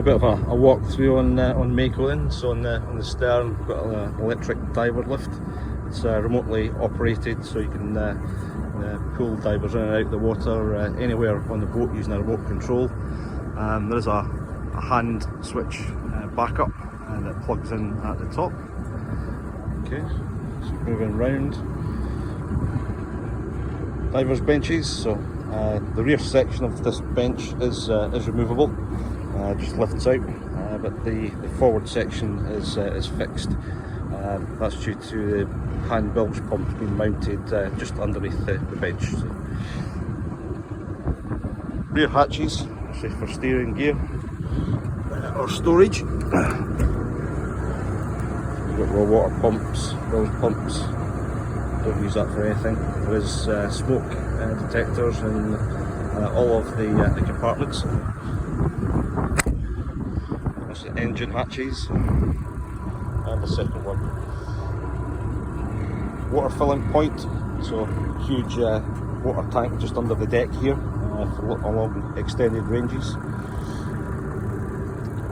A bit of a walkthrough on Mako then. So on the stern we've got an electric diver lift. It's remotely operated, so you can pull divers in and out of the water anywhere on the boat using a remote control. There is a hand switch backup that plugs in at the top. Okay, so moving round. Divers benches. So the rear section of this bench is removable. Just lifts out, but the forward section is fixed. That's due to the hand bilge pump being mounted just underneath the bench. So. Rear hatches, say for steering gear or storage. You've got raw water pumps, bilge pumps. Don't use that for anything. There is smoke detectors in all of the compartments. That's the engine hatches and the second one. Water filling point, so huge water tank just under the deck here for along extended ranges.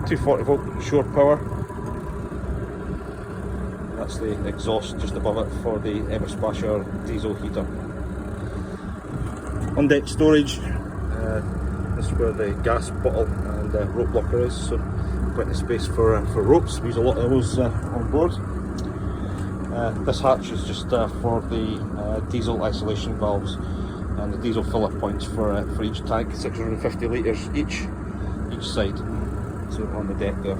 240 volt shore power. That's the exhaust just above it for the Eversplasher diesel heater. On deck storage, this is where the gas bottle and rope locker is, so plenty of space for ropes. We use a lot of those on board. This hatch is just for the diesel isolation valves and the diesel filler points for each tank, 650 litres each side, so on the deck there.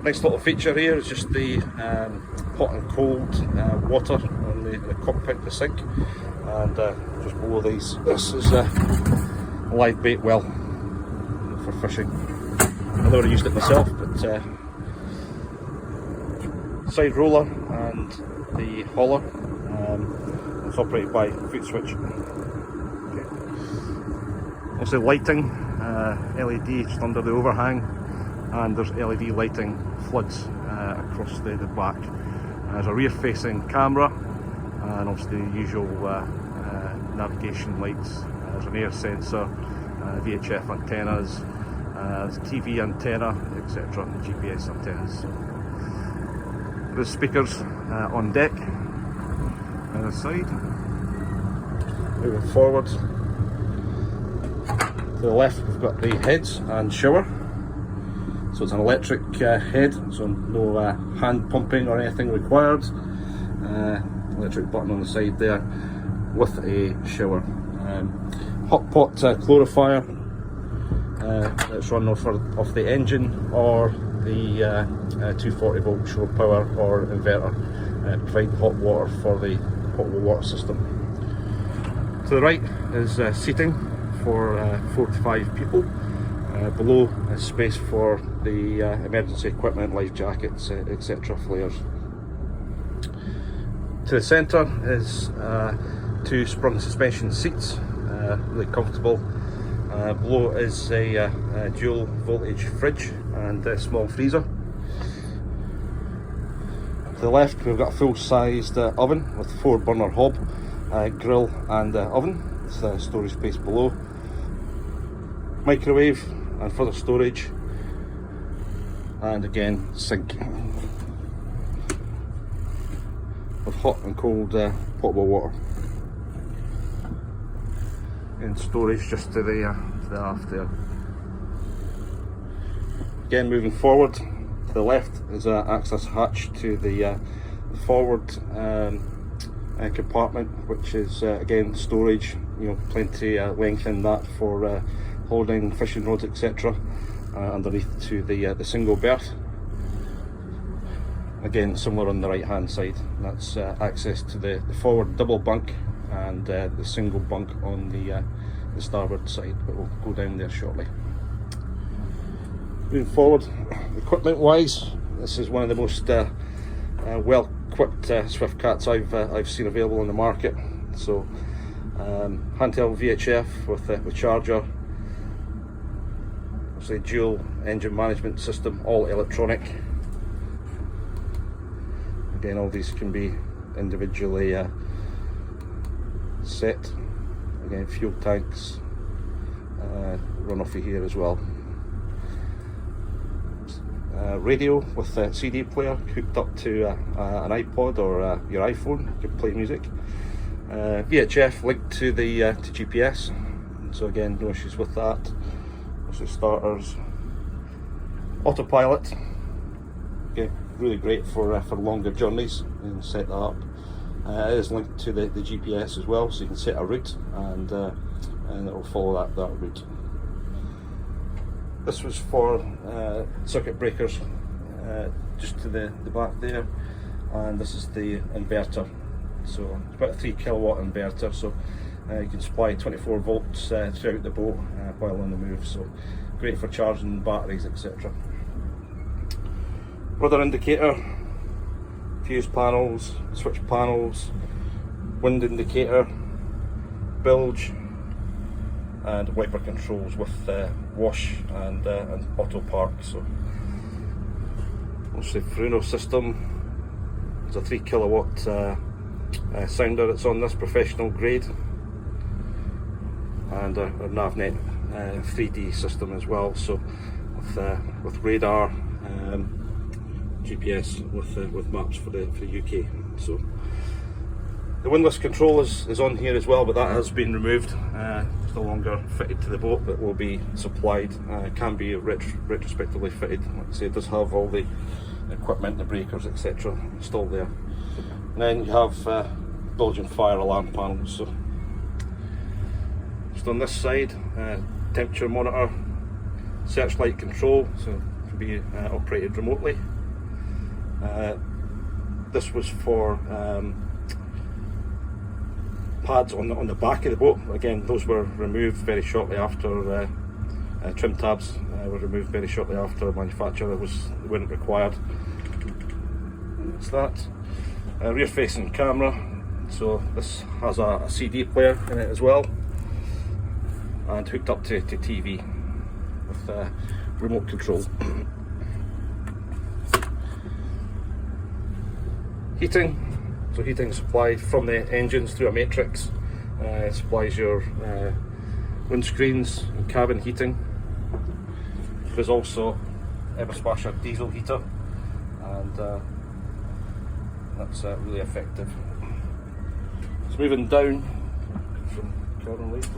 Nice little feature here is just the hot and cold water on the cockpit, the sink, and just below these, this is a live bait well for fishing. I've already used it myself, but side roller and the hauler, it's operated by foot switch. Okay. Also lighting, LED just under the overhang, and there's LED lighting floods across the back. There's a rear facing camera and obviously the usual navigation lights. There's an air sensor, VHF antennas, there's TV antenna, etc., GPS antennas. There's speakers on deck, on the side. Moving forward, to the left we've got the heads and shower. So it's an electric head, so no hand pumping or anything required. Electric button on the side there with a shower. Hot pot clarifier that's run off the engine or the 240 volt shore power or inverter, providing hot water for the potable water system. To the right is seating for 4 to 5 people. Below is space for the emergency equipment, life jackets, etc., flares. To the centre is 2 sprung suspension seats, really comfortable. Below is a dual voltage fridge and a small freezer. To the left we've got a full-sized oven with 4 burner hob, grill and oven. It's the storage space below. Microwave and further storage, and again sink with hot and cold potable water. And storage just to the aft there. Again, moving forward, to the left is an access hatch to the forward compartment, which is again storage. Plenty length in that for holding fishing rods, etc. Underneath to the single berth. Again, similar on the right hand side. That's access to the forward double bunk and the single bunk on the starboard side, but we'll go down there shortly. Moving forward, equipment wise, this is one of the most well equipped Swift Cats I've seen available on the market. So handheld VHF with charger, obviously dual engine management system, all electronic. Again, all these can be individually set. Again, fuel tanks, run off of here as well. Radio with a CD player hooked up to an iPod or your iPhone. You can play music. VHF linked to the to GPS, so again, no issues with that. Also starters, autopilot. Okay, really great for longer journeys. You can set that up. It is linked to the GPS as well, so you can set a route and it will follow that route. This was for circuit breakers just to the back there, and this is the inverter. So it's about a 3 kilowatt inverter, so you can supply 24 volts throughout the boat while on the move, so great for charging batteries, etc. Rudder indicator, fuse panels, switch panels, wind indicator, bilge, and wiper controls with wash and auto park. So obviously Fruno system. There's a 3 kilowatt sounder that's on this, professional grade, and a NavNet 3D system as well. So with radar, GPS with maps for the UK. So the windlass control is on here as well, but that has been removed. It's no longer fitted to the boat, but will be supplied. Can be retrospectively fitted. Like I say, it does have all the equipment, the breakers, etc. installed there. And then you have bilge and fire alarm panels. So just on this side, temperature monitor, searchlight control, so it can be operated remotely. This was for pads on the back of the boat. Again, those were removed very shortly after. Trim tabs were removed very shortly after manufacture. They weren't required. That's that. Rear facing camera, so this has a CD player in it as well, and hooked up to TV with remote control. Heating, so heating supplied from the engines through a matrix. It supplies your windscreens and cabin heating. There's also Everspasher diesel heater, and that's really effective. So moving down from cabin light.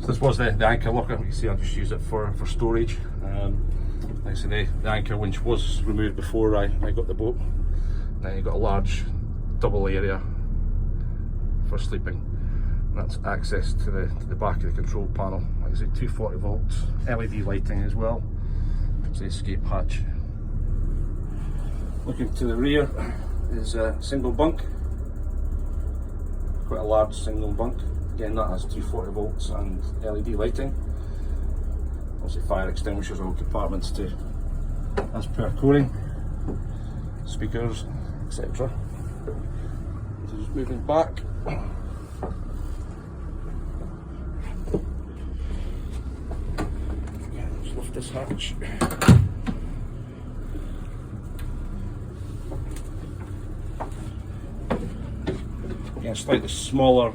This was the anchor locker. You see, I just use it for storage. Like I say, the anchor winch was removed before I got the boat. Now you've got a large double area for sleeping. And that's access to the back of the control panel. Like I say, 240 volts, LED lighting as well. There's the escape hatch. Looking to the rear is a single bunk. Quite a large single bunk. Again, that has 240 volts and LED lighting. Also fire extinguishers, all compartments to as per coding, speakers, etc. So just moving back. Again, let's lift this hatch. Again, slightly smaller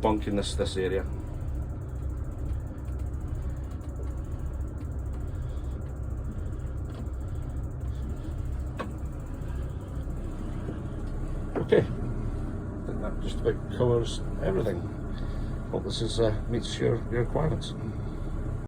bunk in this area. Okay, I think that just about covers everything. Hope this meets your requirements.